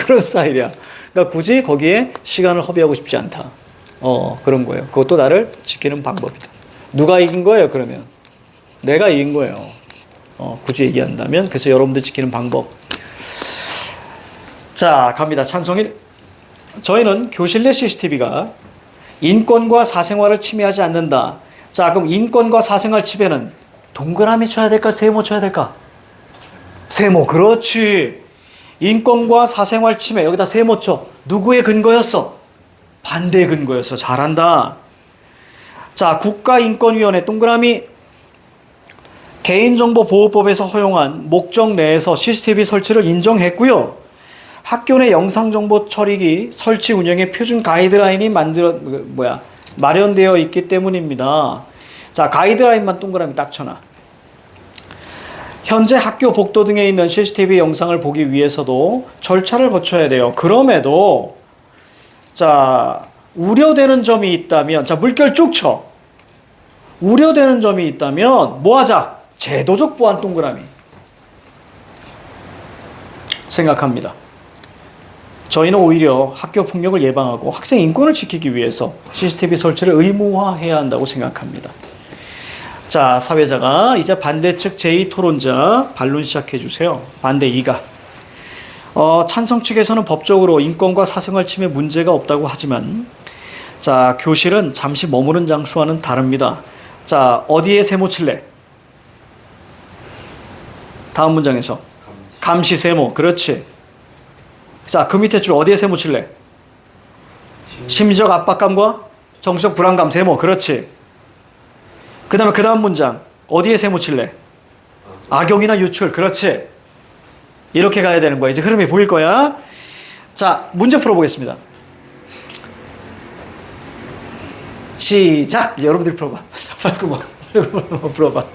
그런 스타일이야. 그러니까 굳이 거기에 시간을 허비하고 싶지 않다. 그런 거예요. 그것도 나를 지키는 방법이다. 누가 이긴 거예요, 그러면? 내가 이긴 거예요. 굳이 얘기한다면. 그래서 여러분들 지키는 방법. 자, 갑니다. 찬성 1. 저희는 교실 내 CCTV가 인권과 사생활을 침해하지 않는다. 자, 그럼 인권과 사생활 침해는 동그라미 쳐야 될까? 세모 쳐야 될까? 세모. 그렇지. 인권과 사생활 침해. 여기다 세모 쳐. 누구의 근거였어? 반대의 근거였어. 잘한다. 자, 국가인권위원회 동그라미. 개인정보보호법에서 허용한 목적 내에서 CCTV 설치를 인정했고요. 학교 내 영상정보 처리기 설치 운영의 표준 가이드라인이 마련되어 있기 때문입니다. 자, 가이드라인만 동그라미 딱 쳐놔. 현재 학교 복도 등에 있는 CCTV 영상을 보기 위해서도 절차를 거쳐야 돼요. 그럼에도 자, 우려되는 점이 있다면, 자, 물결 쭉 쳐. 우려되는 점이 있다면 뭐 하자? 제도적 보완 동그라미. 생각합니다. 저희는 오히려 학교 폭력을 예방하고 학생 인권을 지키기 위해서 CCTV 설치를 의무화해야 한다고 생각합니다. 자, 사회자가 이제 반대측 제2토론자 반론 시작해 주세요. 반대 2가. 찬성 측에서는 법적으로 인권과 사생활 침해 문제가 없다고 하지만 자, 교실은 잠시 머무는 장소와는 다릅니다. 자, 어디에 세모 칠래? 다음 문장에서 감시 세모. 그렇지. 자, 그 밑에 줄 어디에 세모 칠래? 심리적 압박감과 정서적 불안감 세모. 그렇지. 그 다음 문장 어디에 세모 칠래? 악용이나 유출. 그렇지. 이렇게 가야 되는 거야. 이제 흐름이 보일 거야. 자, 문제 풀어보겠습니다. 시작. 여러분들이 풀어봐. 빨리 풀어봐.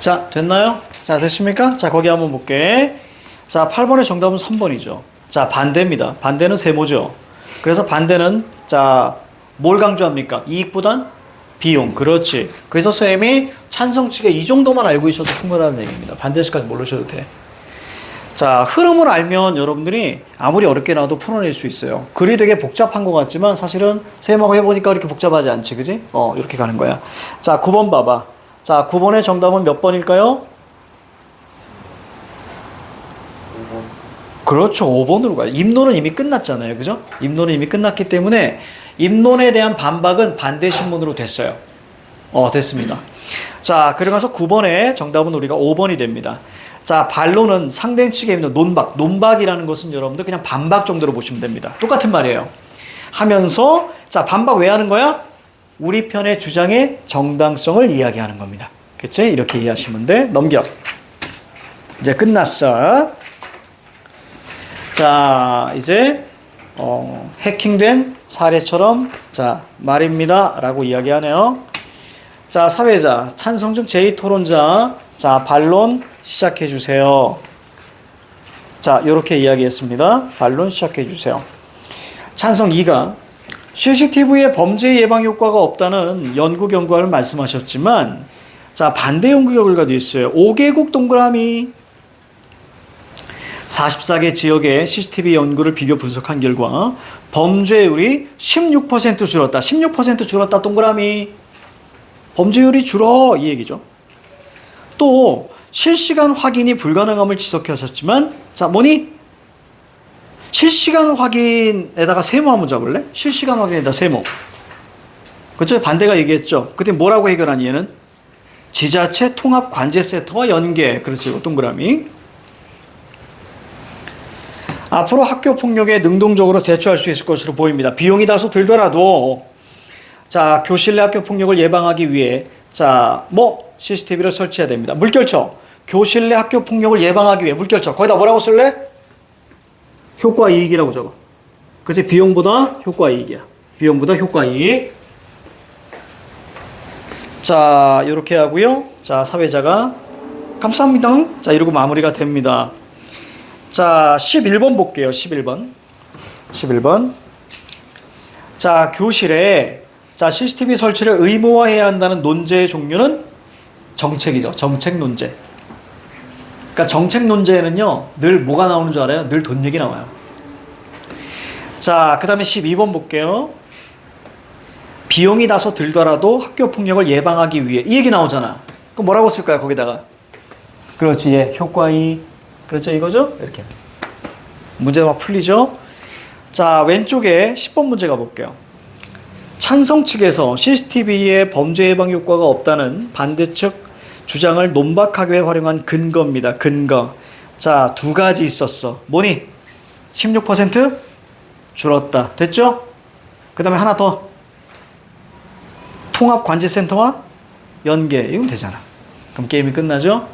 자, 됐나요? 자, 됐습니까? 자, 거기 한번 볼게. 자, 8번의 정답은 3번이죠. 자, 반대입니다. 반대는 세모죠. 그래서 반대는, 자, 뭘 강조합니까? 이익보단 비용. 그렇지. 그래서 쌤이 찬성 측에 이 정도만 알고 있어도 충분하다는 얘기입니다. 반대식까지 모르셔도 돼. 자, 흐름을 알면 여러분들이 아무리 어렵게 나와도 풀어낼 수 있어요. 글이 되게 복잡한 것 같지만 사실은 쌤하고 해보니까 그렇게 복잡하지 않지, 그지? 이렇게 가는 거야. 자, 9번 봐봐. 자, 9번의 정답은 몇 번일까요? 그렇죠. 5번으로 가요. 입론은 이미 끝났잖아요. 그죠? 입론은 이미 끝났기 때문에 입론에 대한 반박은 반대 신문으로 됐어요. 됐습니다. 자, 그러면서 9번의 정답은 우리가 5번이 됩니다. 자, 반론은 상대 측에 있는 논박. 논박이라는 것은 여러분들 그냥 반박 정도로 보시면 됩니다. 똑같은 말이에요. 하면서, 자, 반박 왜 하는 거야? 우리 편의 주장의 정당성을 이야기하는 겁니다. 그치? 이렇게 이해하시면 돼. 넘겨. 이제 끝났어. 자, 이제, 해킹된 사례처럼, 자, 말입니다. 라고 이야기하네요. 자, 사회자, 찬성적 제2토론자, 자, 반론 시작해 주세요. 자, 이렇게 이야기했습니다. 반론 시작해 주세요. 찬성 2가 CCTV의 범죄 예방 효과가 없다는 연구 결과를 말씀하셨지만, 자, 반대 연구 결과도 있어요. 5개국 동그라미. 44개 지역의 CCTV 연구를 비교 분석한 결과 범죄율이 16% 줄었다. 16% 줄었다. 동그라미. 범죄율이 줄어. 이 얘기죠. 또 실시간 확인이 불가능함을 지적하셨지만, 자, 뭐니? 실시간 확인에다가 세모 한번 잡을래? 실시간 확인에다 세모. 그쵸? 반대가 얘기했죠. 그때 뭐라고 해결한 얘는? 지자체 통합 관제 센터와 연계. 그렇죠. 동그라미. 앞으로 학교 폭력에 능동적으로 대처할 수 있을 것으로 보입니다. 비용이 다소 들더라도, 자, 교실 내 학교 폭력을 예방하기 위해, 자, CCTV를 설치해야 됩니다. 물결쳐. 교실 내 학교 폭력을 예방하기 위해 물결쳐. 거기다 뭐라고 쓸래? 효과 이익이라고 적어. 그치? 비용보다 효과 이익이야. 비용보다 효과 이익. 자, 이렇게 하고요. 자, 사회자가 감사합니다. 자, 이러고 마무리가 됩니다. 자, 11번 볼게요. 11번. 자, 교실에, 자, CCTV 설치를 의무화해야 한다는 논제의 종류는 정책이죠. 정책 논제. 그러니까 정책 논제에는요, 늘 뭐가 나오는 줄 알아요? 늘 돈 얘기 나와요. 자, 그 다음에 12번 볼게요. 비용이 다소 들더라도 학교 폭력을 예방하기 위해. 이 얘기 나오잖아. 그럼 뭐라고 쓸까요? 거기다가. 그렇지. 예. 효과이. 그렇죠. 이거죠? 이렇게. 문제가 막 풀리죠? 자, 왼쪽에 10번 문제 가볼게요. 찬성 측에서 CCTV의 범죄 예방 효과가 없다는 반대측 주장을 논박하기 위해 활용한 근거입니다. 근거. 자, 두 가지 있었어. 뭐니? 16% 줄었다. 됐죠? 그 다음에 하나 더. 통합관제센터와 연계. 이건 되잖아. 그럼 게임이 끝나죠?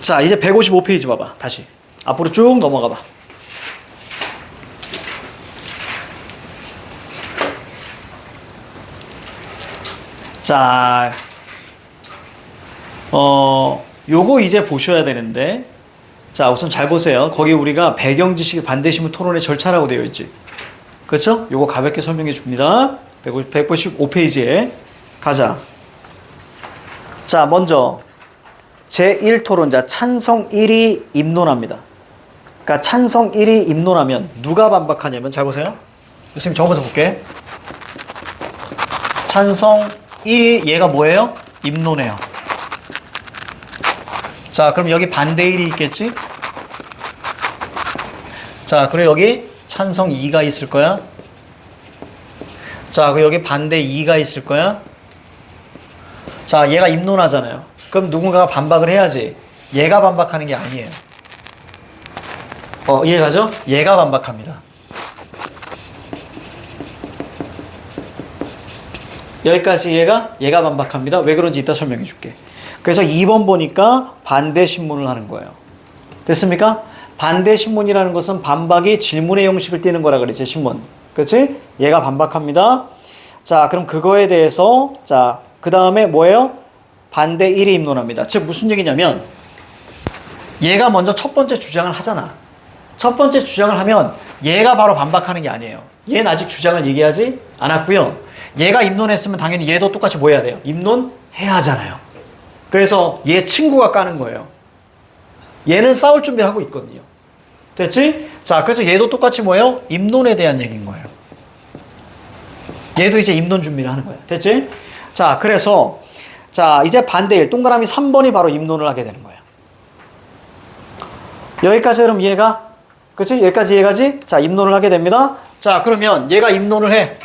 자, 이제 155페이지 봐봐. 다시. 앞으로 쭉 넘어가 봐. 자, 요거 이제 보셔야 되는데, 자, 우선 잘 보세요. 거기 우리가 배경 지식 반대신문 토론의 절차라고 되어 있지. 그렇죠? 요거 가볍게 설명해 줍니다. 155페이지에 가자. 자, 먼저 제1토론자 찬성 1위 입론합니다. 그러니까 찬성 1위 입론하면 누가 반박하냐면, 잘 보세요. 선생님 적어서 볼게. 찬성 1위 얘가 뭐예요? 입론해요. 자, 그럼 여기 반대 1이 있겠지? 자, 그리고 여기 찬성 2가 있을 거야. 자, 그리고 여기 반대 2가 있을 거야. 자, 얘가 입론하잖아요. 그럼 누군가가 반박을 해야지. 얘가 반박하는 게 아니에요. 이해가죠? 얘가 반박합니다. 여기까지 얘가 반박합니다. 왜 그런지 이따 설명해 줄게. 그래서 2번 보니까 반대 신문을 하는 거예요. 됐습니까? 반대 신문이라는 것은 반박이 질문의 형식을 띠는 거라 그랬지, 신문. 그렇지? 얘가 반박합니다. 자, 그럼 그거에 대해서, 자, 그 다음에 뭐예요? 반대 1위 입론합니다. 즉, 무슨 얘기냐면, 얘가 먼저 첫 번째 주장을 하잖아. 첫 번째 주장을 하면 얘가 바로 반박하는 게 아니에요. 얘는 아직 주장을 얘기하지 않았고요. 얘가 입론했으면 당연히 얘도 똑같이 뭐 해야 돼요? 입론해야 하잖아요. 그래서 얘 친구가 까는 거예요. 얘는 싸울 준비를 하고 있거든요. 됐지? 자, 그래서 얘도 똑같이 뭐예요? 입론에 대한 얘기인 거예요. 얘도 이제 입론 준비를 하는 거예요. 됐지? 자, 그래서 자, 이제 반대일 동그라미 3번이 바로 입론을 하게 되는 거예요. 여기까지 그럼 얘가 그치? 여기까지 자, 입론을 하게 됩니다. 자, 그러면 얘가 입론을 해.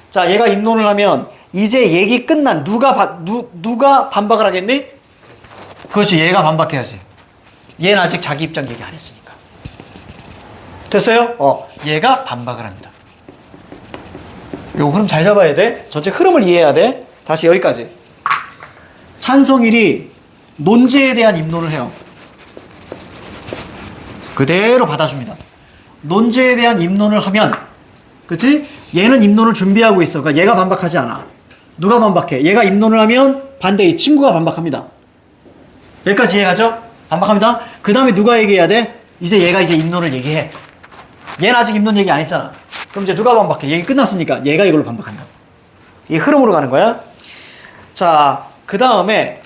자, 얘가 입론을 하면 이제 얘기 끝난 누가 반박을 하겠니? 그렇지, 얘가 반박해야지. 얘는 아직 자기 입장 얘기 안 했으니까. 됐어요? 얘가 반박을 합니다. 요거 흐름 잘 잡아야 돼. 전체 흐름을 이해해야 돼. 다시 여기까지. 찬성일이 논제에 대한 입론을 해요. 그대로 받아줍니다. 논제에 대한 입론을 하면, 그치? 얘는 입론을 준비하고 있어. 그러니까 얘가 반박하지 않아. 누가 반박해? 얘가 입론을 하면 반대 이 친구가 반박합니다. 여기까지 이해가죠? 반박합니다. 그 다음에 누가 얘기해야 돼? 이제 얘가 이제 입론을 얘기해. 얘는 아직 입론 얘기 안 했잖아. 그럼 이제 누가 반박해? 얘기 끝났으니까 얘가 이걸로 반박한다. 이 흐름으로 가는 거야. 자, 그 다음에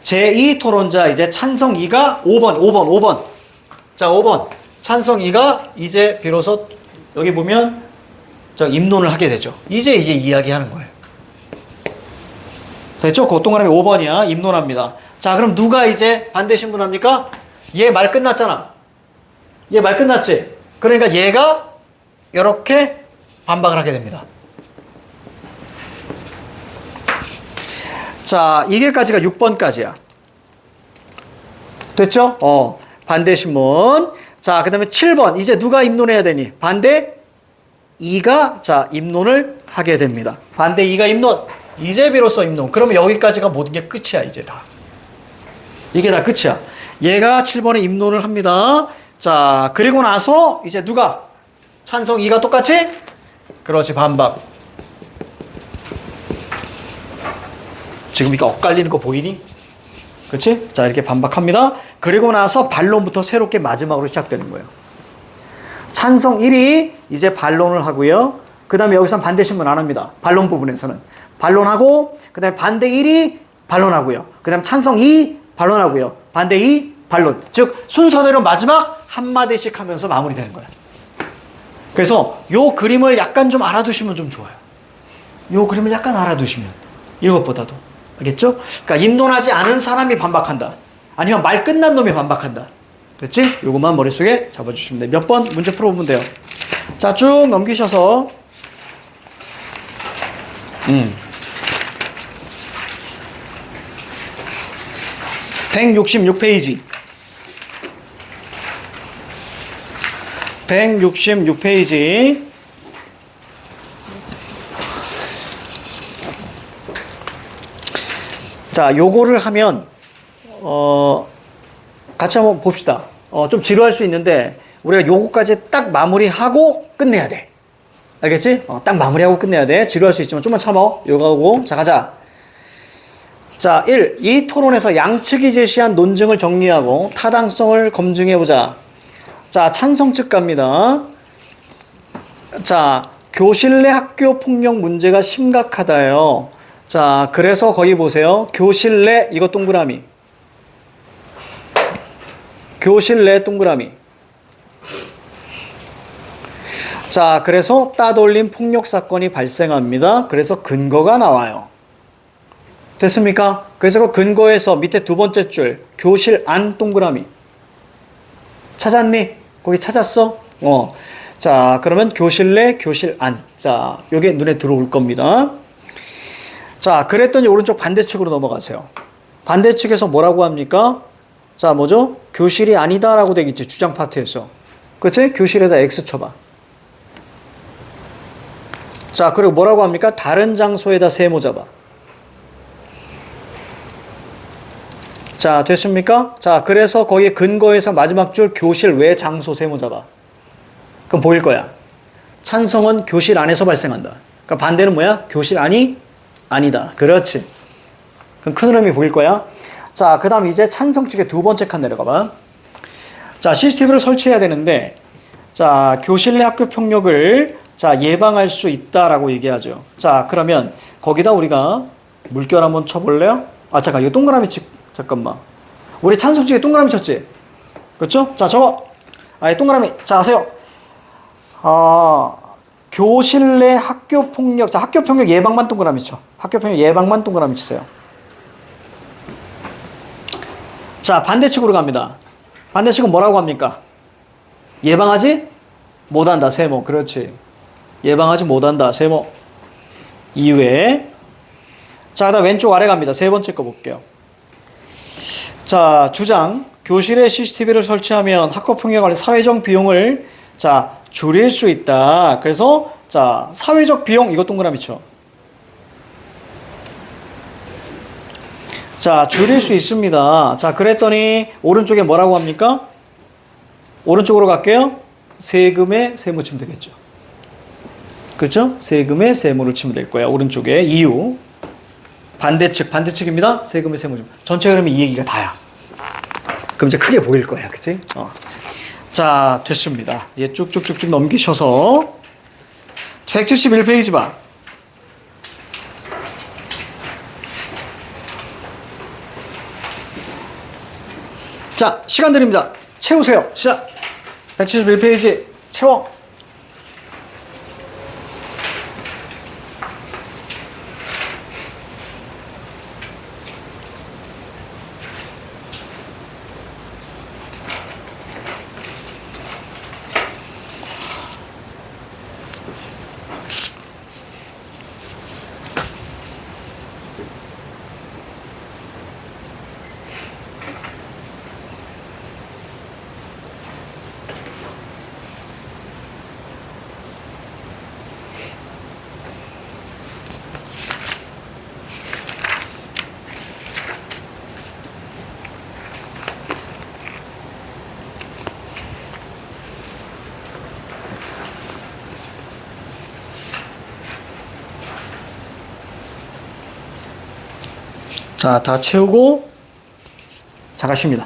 제2 토론자 이제 찬성 2가 5번. 자, 5번. 찬성 2가 이제 비로소 여기 보면 저 입론을 하게 되죠. 이제 이야기하는 거예요. 됐죠? 그 동그라미 5번이야. 입론합니다. 자, 그럼 누가 이제 반대 신문합니까? 얘 말 끝났잖아. 얘 말 끝났지? 그러니까 얘가 이렇게 반박을 하게 됩니다. 자, 이게까지가 6번까지야. 됐죠? 반대 신문. 자, 그 다음에 7번. 이제 누가 입론해야 되니? 반대 2가 자, 입론을 하게 됩니다. 반대 2가 입론. 이제 비로소 입론. 그러면 여기까지가 모든 게 끝이야, 이제 다. 이게 다 끝이야. 얘가 7번에 입론을 합니다. 자, 그리고 나서 이제 누가? 찬성 2가 똑같이? 그렇지, 반박. 지금 이거 엇갈리는 거 보이니? 그치? 자, 이렇게 반박합니다. 그리고 나서 반론부터 새롭게 마지막으로 시작되는 거예요. 찬성 1이 이제 반론을 하고요. 그 다음에 여기서는 반대 신문 안 합니다. 반론 부분에서는. 반론하고, 그 다음에 반대 1이 반론하고요. 그 다음에 찬성 2 반론하고요. 반대 2 반론. 즉, 순서대로 마지막 한마디씩 하면서 마무리되는 거예요. 그래서 요 그림을 약간 좀 알아두시면 좀 좋아요. 요 그림을 약간 알아두시면. 이것보다도. 알겠죠? 그러니까 입론하지 않은 사람이 반박한다. 아니면 말 끝난 놈이 반박한다. 그렇지? 요것만 머릿속에 잡아주시면 돼요. 몇 번 문제 풀어보면 돼요. 자, 쭉 넘기셔서 166페이지 166페이지 자, 요거를 하면 같이 한번 봅시다. 좀 지루할 수 있는데 우리가 요거까지 딱 마무리하고 끝내야 돼. 알겠지? 딱 마무리하고 끝내야 돼. 지루할 수 있지만 좀만 참아. 요거하고 자, 가자. 자, 1. 이 토론에서 양측이 제시한 논증을 정리하고 타당성을 검증해보자. 자, 찬성 측 갑니다. 자, 교실 내 학교 폭력 문제가 심각하다요. 자, 그래서 거기 보세요. 교실 내, 이거 동그라미. 교실 내 동그라미. 자, 그래서 따돌림 폭력 사건이 발생합니다. 그래서 근거가 나와요. 됐습니까? 그래서 그 근거에서 밑에 두 번째 줄, 교실 안 동그라미. 찾았니? 거기 찾았어? 자, 그러면 교실 내, 교실 안. 자, 요게 눈에 들어올 겁니다. 자, 그랬더니 오른쪽 반대측으로 넘어가세요. 반대측에서 뭐라고 합니까? 자, 뭐죠? 교실이 아니다라고 되겠지, 주장 파트에서. 그치? 교실에다 X 쳐봐. 자, 그리고 뭐라고 합니까? 다른 장소에다 세모 잡아. 자, 됐습니까? 자, 그래서 거기에 근거에서 마지막 줄 교실 외 장소 세모 잡아. 그럼 보일 거야. 찬성은 교실 안에서 발생한다. 그러니까 반대는 뭐야? 교실 안이 아니다. 그렇지. 그럼 큰 흐름이 보일 거야. 자, 그 다음 이제 찬성 측의 두 번째 칸 내려가 봐. 자, CCTV를 설치해야 되는데, 자, 교실 내 학교 폭력을 자, 예방할 수 있다라고 얘기하죠. 자, 그러면 거기다 우리가 물결 한번 쳐볼래요? 아, 잠깐, 이거 동그라미 잠깐만. 우리 찬성집에 동그라미 쳤지? 그렇죠? 자, 저거. 아, 동그라미. 자, 아세요? 교실 내 학교 폭력. 자, 학교 폭력 예방만 동그라미 쳐. 학교 폭력 예방만 동그라미 치세요. 자, 반대측으로 갑니다. 반대측은 뭐라고 합니까? 예방하지 못한다. 세모. 그렇지. 예방하지 못한다. 세모. 이후에 자, 그다음 왼쪽 아래 갑니다. 세 번째 거 볼게요. 자, 주장. 교실에 CCTV를 설치하면 학교폭력 관련 사회적 비용을 자, 줄일 수 있다. 그래서 자, 사회적 비용 이거 동그라미 쳐. 자, 줄일 수 있습니다. 자, 그랬더니 오른쪽에 뭐라고 합니까? 오른쪽으로 갈게요. 세금에 세모 치면 되겠죠. 그렇죠? 세금에 세모를 치면 될 거야. 오른쪽에 이유. 반대측입니다. 세금에 세모 좀. 전체 그러면 이 얘기가 다야. 그럼 이제 크게 보일 거야. 그치? 자, 됐습니다. 이제 쭉쭉쭉쭉 넘기셔서 171페이지 봐. 자, 시간 드립니다. 채우세요. 시작. 171페이지 채워. 자, 다 채우고 자, 가십니다.